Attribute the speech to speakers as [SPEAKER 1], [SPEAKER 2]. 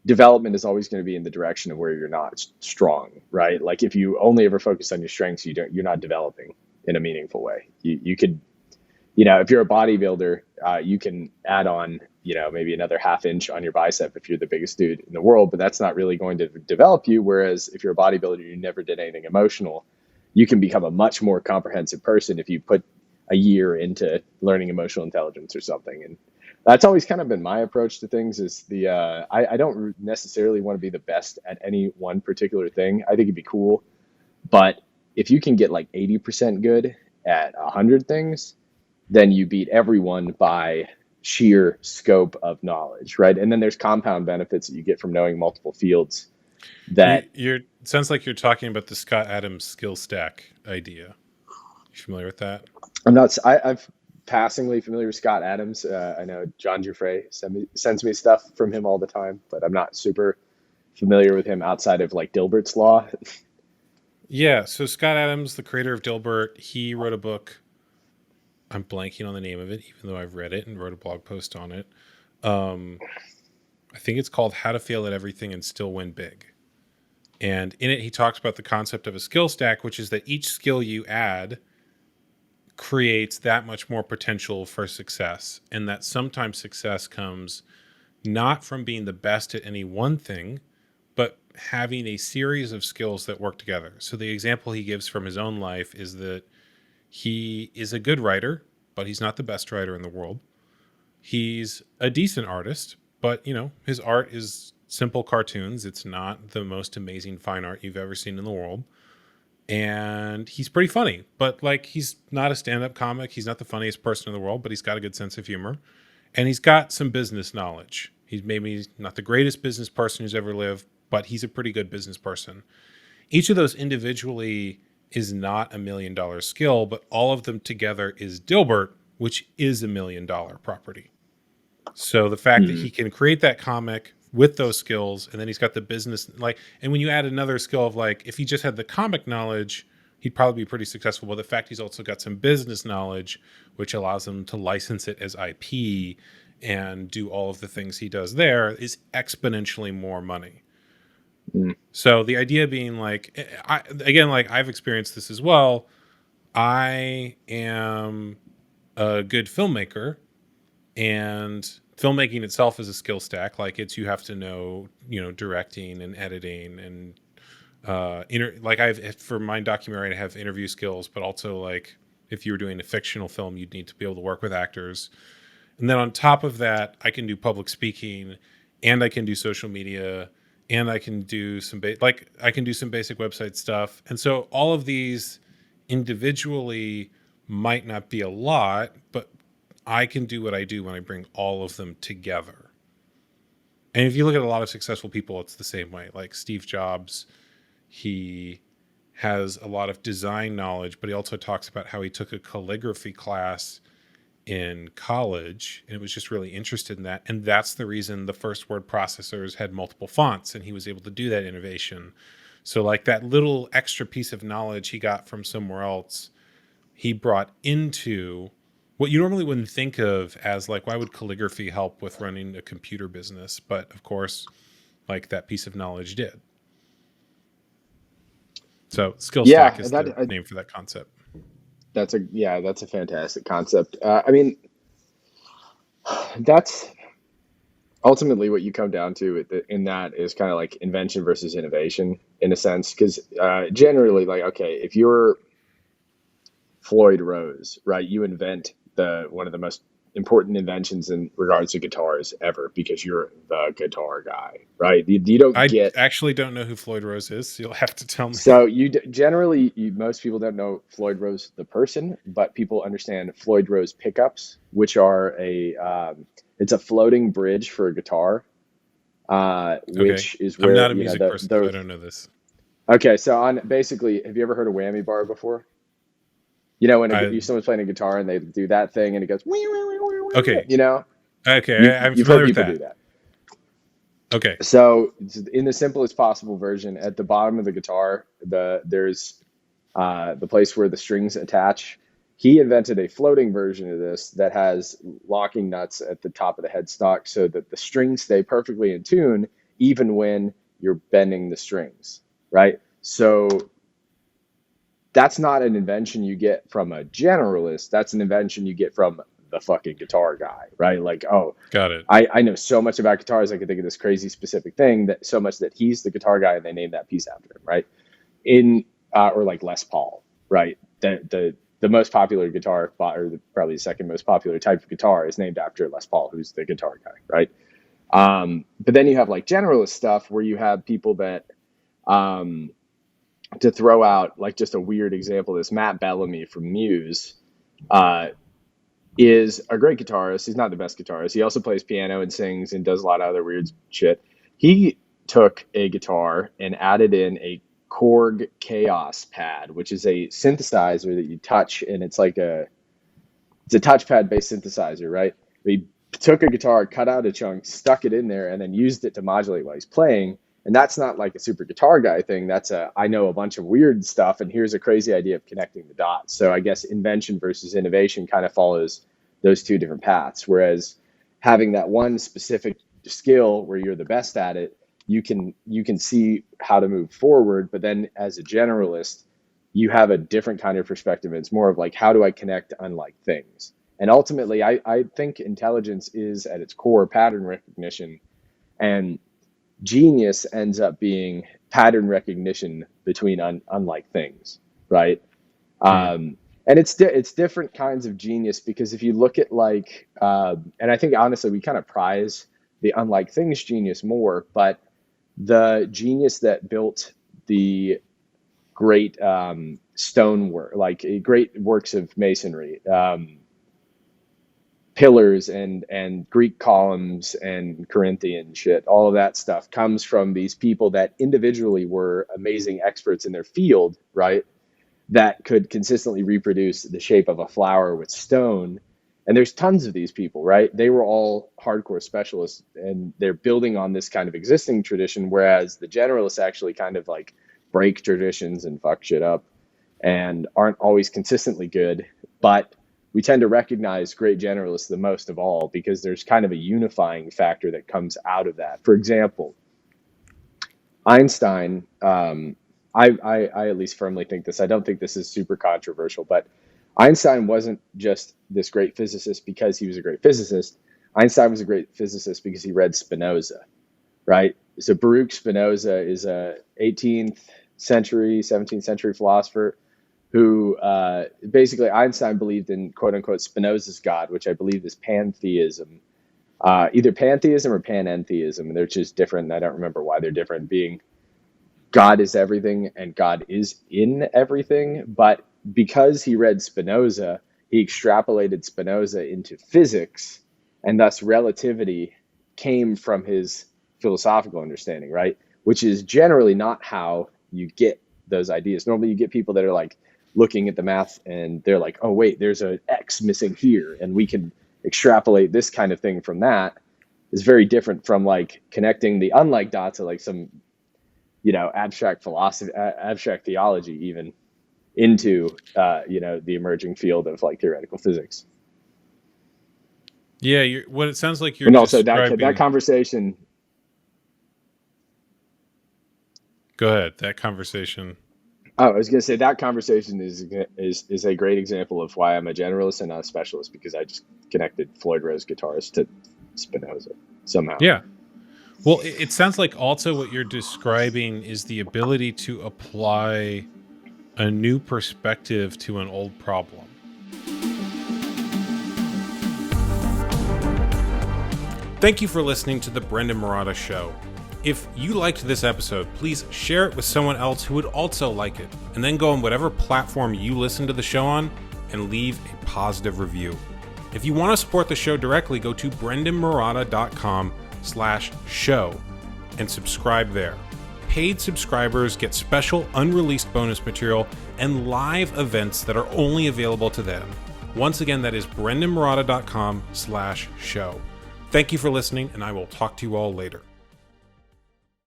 [SPEAKER 1] development is always going to be in the direction of where you're not strong, right? Like if you only ever focus on your strengths, you're not developing in a meaningful way. You could, if you're a bodybuilder, you can add on, maybe another half inch on your bicep if you're the biggest dude in the world, but that's not really going to develop you. Whereas if you're a bodybuilder, you never did anything emotional, you can become a much more comprehensive person if you put a year into learning emotional intelligence or something. And that's always kind of been my approach to things is I don't necessarily want to be the best at any one particular thing. I think it'd be cool, but if you can get like 80% good at 100 things, then you beat everyone by sheer scope of knowledge, right? And then there's compound benefits that you get from knowing multiple fields that
[SPEAKER 2] You're it sounds like you're talking about the Scott Adams skill stack idea. You familiar with that?
[SPEAKER 1] I'm passingly familiar with Scott Adams. I know John Giuffre sends me stuff from him all the time, but I'm not super familiar with him outside of like Dilbert's Law.
[SPEAKER 2] Yeah. So Scott Adams, the creator of Dilbert, he wrote a book. I'm blanking on the name of it, even though I've read it and wrote a blog post on it. Um, I think it's called How to Fail at Everything and Still Win Big. And in it, he talks about the concept of a skill stack, which is that each skill you add creates that much more potential for success. And that sometimes success comes not from being the best at any one thing, but having a series of skills that work together. So the example he gives from his own life is that he is a good writer, but he's not the best writer in the world. He's a decent artist, but his art is simple cartoons. It's not the most amazing fine art you've ever seen in the world. And he's pretty funny, but like he's not a stand-up comic. He's not the funniest person in the world, but he's got a good sense of humor. And he's got some business knowledge. He's maybe not the greatest business person who's ever lived, but he's a pretty good business person. Each of those individually is not $1 million skill, but all of them together is Dilbert, which is $1 million property. So the fact that
[SPEAKER 1] Hmm.
[SPEAKER 2] he can create that comic with those skills, and then he's got the business, and when you add another skill of like, if he just had the comic knowledge, he'd probably be pretty successful. But the fact he's also got some business knowledge, which allows him to license it as IP and do all of the things he does there, is exponentially more money.
[SPEAKER 1] Hmm.
[SPEAKER 2] So the idea being like, I've experienced this as well. I am a good filmmaker, and filmmaking itself is a skill stack. Like you have to know, directing and editing and for my documentary, I have interview skills, but also like if you were doing a fictional film, you'd need to be able to work with actors. And then on top of that, I can do public speaking, and I can do social media, and I can do I can do some basic website stuff. And so all of these individually might not be a lot, but I can do what I do when I bring all of them together. And if you look at a lot of successful people, it's the same way. Like Steve Jobs, he has a lot of design knowledge, but he also talks about how he took a calligraphy class in college and it was just really interested in that. And that's the reason the first word processors had multiple fonts, and he was able to do that innovation. So like that little extra piece of knowledge he got from somewhere else, he brought into what you normally wouldn't think of as like, why would calligraphy help with running a computer business? But of course, like that piece of knowledge did. So skill stack
[SPEAKER 1] Yeah,
[SPEAKER 2] is the name for that concept.
[SPEAKER 1] that's a fantastic concept. I mean, that's ultimately what you come down to in that is kind of like invention versus innovation in a sense, because generally, like, okay, if you're Floyd Rose, right? You invent the one of the most important inventions in regards to guitars ever because you're the guitar guy, right? You don't
[SPEAKER 2] I
[SPEAKER 1] get
[SPEAKER 2] actually don't know who Floyd Rose is, so you'll have to tell me.
[SPEAKER 1] so generally most people don't know Floyd Rose the person, but people understand Floyd Rose pickups, which are it's a floating bridge for a guitar,
[SPEAKER 2] Okay.
[SPEAKER 1] which is
[SPEAKER 2] I'm
[SPEAKER 1] where
[SPEAKER 2] not a music person, so I don't know this.
[SPEAKER 1] okay. So on basically, have you ever heard a whammy bar before? When
[SPEAKER 2] I
[SPEAKER 1] someone's playing a guitar and they do that thing and it goes, wee, wee, wee, wee, wee, wee,
[SPEAKER 2] okay. Okay, I'm
[SPEAKER 1] you've heard
[SPEAKER 2] familiar with
[SPEAKER 1] people do
[SPEAKER 2] that.
[SPEAKER 1] that.
[SPEAKER 2] Okay.
[SPEAKER 1] So in the simplest possible version, at the bottom of the guitar, there's the place where the strings attach. He invented a floating version of this that has locking nuts at the top of the headstock so that the strings stay perfectly in tune, even when you're bending the strings, right? So that's not an invention you get from a generalist. That's an invention you get from the fucking guitar guy, right? Like, oh,
[SPEAKER 2] Got it.
[SPEAKER 1] I know so much about guitars, I can think of this crazy specific thing, that so much that he's the guitar guy and they named that piece after him, right? Or like Les Paul, right? The most popular guitar, or probably the second most popular type of guitar, is named after Les Paul, who's the guitar guy, right? But then you have like generalist stuff where you have people that, to throw out like just a weird example, this Matt Bellamy from Muse, is a great guitarist. He's not the best guitarist. He also plays piano and sings and does a lot of other weird shit. He took a guitar and added in a Korg Chaos pad, which is a synthesizer that you touch, and it's a touchpad based synthesizer, right? He took a guitar, cut out a chunk, stuck it in there, and then used it to modulate while he's playing. And that's not like a super guitar guy thing. That's I know a bunch of weird stuff, and here's a crazy idea of connecting the dots. So I guess invention versus innovation kind of follows those two different paths. Whereas having that one specific skill where you're the best at it, you can see how to move forward. But then as a generalist, you have a different kind of perspective. It's more of like, how do I connect unlike things? And ultimately, I think intelligence is at its core pattern recognition, and genius ends up being pattern recognition between unlike things, right? And it's different kinds of genius, because if you look at like, and I think honestly we kind of prize the unlike things genius more, but the genius that built the great stonework, like great works of masonry, pillars and Greek columns and Corinthian shit, all of that stuff comes from these people that individually were amazing experts in their field, right? That could consistently reproduce the shape of a flower with stone. And there's tons of these people, right? They were all hardcore specialists, and they're building on this kind of existing tradition, whereas the generalists actually kind of like break traditions and fuck shit up and aren't always consistently good. But we tend to recognize great generalists the most of all, because there's kind of a unifying factor that comes out of that. For example, Einstein, I at least firmly think this. I don't think this is super controversial, but Einstein wasn't just this great physicist because he was a great physicist. Einstein was a great physicist because he read Spinoza, right? So Baruch Spinoza is a 18th century, 17th century philosopher who basically Einstein believed in quote unquote Spinoza's God, which I believe is pantheism, either pantheism or panentheism. And they're just different. And I don't remember why they're different, being God is everything and God is in everything. But because he read Spinoza, he extrapolated Spinoza into physics, and thus relativity came from his philosophical understanding, right? Which is generally not how you get those ideas. Normally you get people that are like looking at the math and they're like, oh wait, there's an X missing here, and we can extrapolate this kind of thing from that. Is very different from like connecting the unlike dots of like some, abstract philosophy, abstract theology even, into the emerging field of like theoretical physics.
[SPEAKER 2] Yeah, what it sounds like you're
[SPEAKER 1] and also
[SPEAKER 2] describing...
[SPEAKER 1] that conversation.
[SPEAKER 2] Go ahead. That conversation.
[SPEAKER 1] Oh, I was going to say that conversation is a great example of why I'm a generalist and not a specialist, because I just connected Floyd Rose guitarist to Spinoza somehow.
[SPEAKER 2] Yeah. Well, it sounds like also what you're describing is the ability to apply a new perspective to an old problem. Thank you for listening to the Brendon Marotta Show. If you liked this episode, please share it with someone else who would also like it, and then go on whatever platform you listen to the show on and leave a positive review. If you want to support the show directly, go to brendonmarotta.com/show and subscribe there. Paid subscribers get special unreleased bonus material and live events that are only available to them. Once again, that is brendonmarotta.com/show. Thank you for listening, and I will talk to you all later.